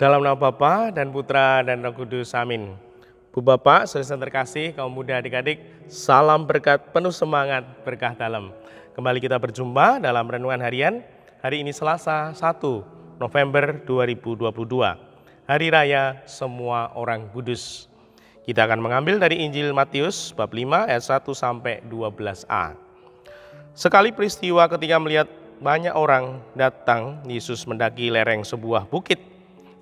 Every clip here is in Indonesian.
Dalam nama Bapa dan Putra dan Roh Kudus, amin. Bu Bapak, saudara terkasih, kaum muda adik-adik, salam berkat penuh semangat berkah dalam. Kembali kita berjumpa dalam renungan harian. Hari ini Selasa 1 November 2022, Hari Raya Semua Orang Kudus. Kita akan mengambil dari Injil Matius bab 5 ayat 1 sampai 12a. Sekali peristiwa ketika melihat banyak orang datang, Yesus mendaki lereng sebuah bukit.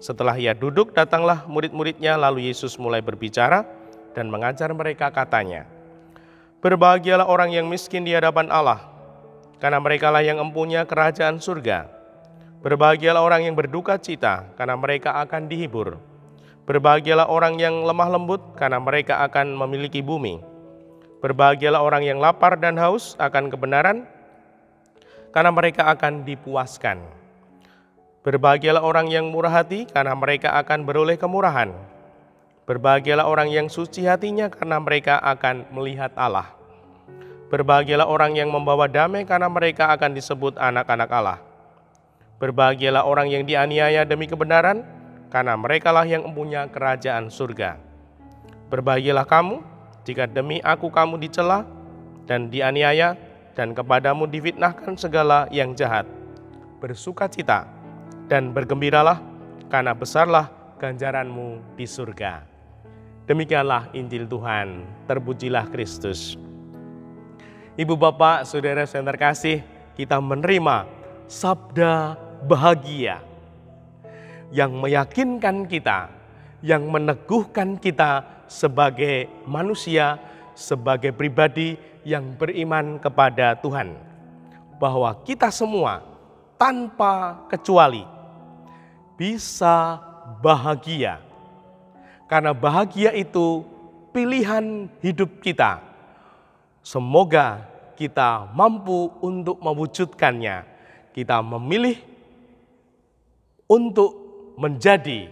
Setelah ia duduk, datanglah murid-muridnya, lalu Yesus mulai berbicara dan mengajar mereka, katanya, "Berbahagialah orang yang miskin di hadapan Allah, karena merekalah yang empunya kerajaan surga. Berbahagialah orang yang berduka cita, karena mereka akan dihibur. Berbahagialah orang yang lemah lembut, karena mereka akan memiliki bumi. Berbahagialah orang yang lapar dan haus akan kebenaran, karena mereka akan dipuaskan. Berbahagialah orang yang murah hati, karena mereka akan beroleh kemurahan. Berbahagialah orang yang suci hatinya, karena mereka akan melihat Allah. Berbahagialah orang yang membawa damai, karena mereka akan disebut anak-anak Allah. Berbahagialah orang yang dianiaya demi kebenaran, karena merekalah yang mempunyai kerajaan surga. Berbahagialah kamu jika demi aku kamu dicela dan dianiaya, dan kepadamu difitnahkan segala yang jahat. Bersukacita dan bergembiralah, karena besarlah ganjaranmu di surga." Demikianlah Injil Tuhan, terpujilah Kristus. Ibu bapak, saudara yang terkasih, kita menerima sabda bahagia yang meyakinkan kita, yang meneguhkan kita sebagai manusia, sebagai pribadi yang beriman kepada Tuhan, bahwa kita semua tanpa kecuali bisa bahagia, karena bahagia itu pilihan hidup kita. Semoga kita mampu untuk mewujudkannya. Kita memilih untuk menjadi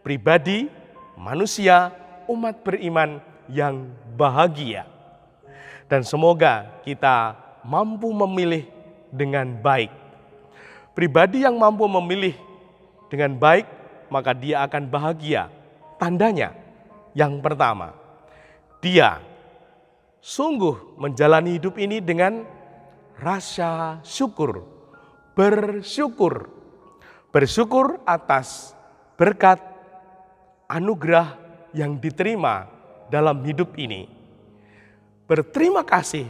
pribadi manusia, umat beriman yang bahagia. Dan semoga kita mampu memilih dengan baik. Pribadi yang mampu memilih dengan baik, maka dia akan bahagia. Tandanya, yang pertama, dia sungguh menjalani hidup ini dengan rasa syukur, bersyukur. Bersyukur atas berkat anugerah yang diterima dalam hidup ini. Berterima kasih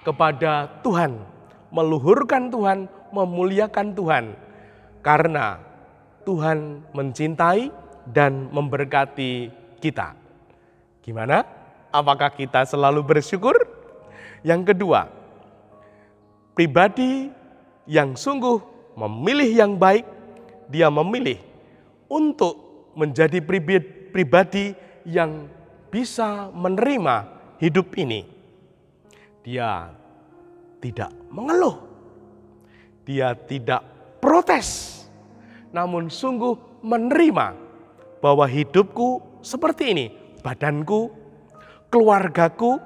kepada Tuhan, meluhurkan Tuhan, memuliakan Tuhan, karena Tuhan mencintai dan memberkati kita. Gimana? Apakah kita selalu bersyukur? Yang kedua, pribadi yang sungguh memilih yang baik, dia memilih untuk menjadi pribadi yang bisa menerima hidup ini. Dia tidak mengeluh, dia tidak protes, namun sungguh menerima bahwa hidupku seperti ini, badanku, keluargaku,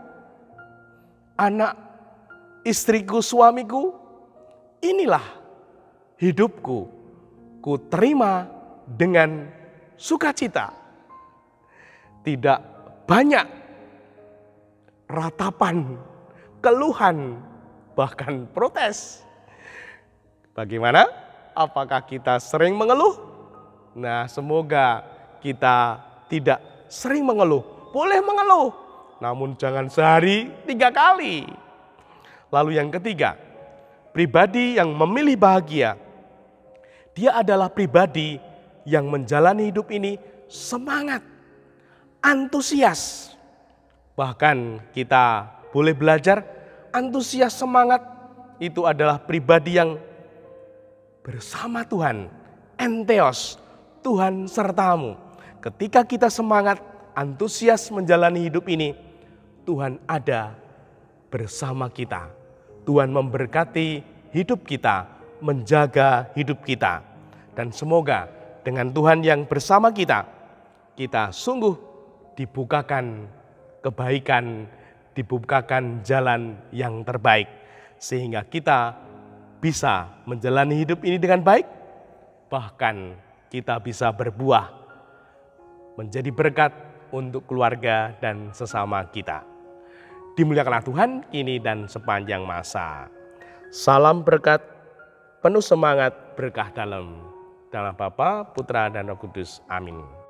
anak, istriku, suamiku, inilah hidupku, ku terima dengan sukacita. Tidak banyak ratapan, keluhan, bahkan protes. Bagaimana? Apakah kita sering mengeluh? Nah, semoga kita tidak sering mengeluh. Boleh mengeluh, namun jangan sehari 3 kali. Lalu yang ketiga, pribadi yang memilih bahagia. Dia adalah pribadi yang menjalani hidup ini semangat, antusias. Bahkan kita boleh belajar, antusias, semangat itu adalah pribadi yang bersama Tuhan, entheos, Tuhan sertamu. Ketika kita semangat, antusias menjalani hidup ini, Tuhan ada bersama kita. Tuhan memberkati hidup kita, menjaga hidup kita. Dan semoga dengan Tuhan yang bersama kita, kita sungguh dibukakan kebaikan, dibukakan jalan yang terbaik. Sehingga kita bisa menjalani hidup ini dengan baik, bahkan kita bisa berbuah, menjadi berkat untuk keluarga dan sesama kita. Dimuliakanlah Tuhan kini dan sepanjang masa. Salam berkat, penuh semangat, berkah dalam. Dalam Bapa, Putra, dan Roh Kudus. Amin.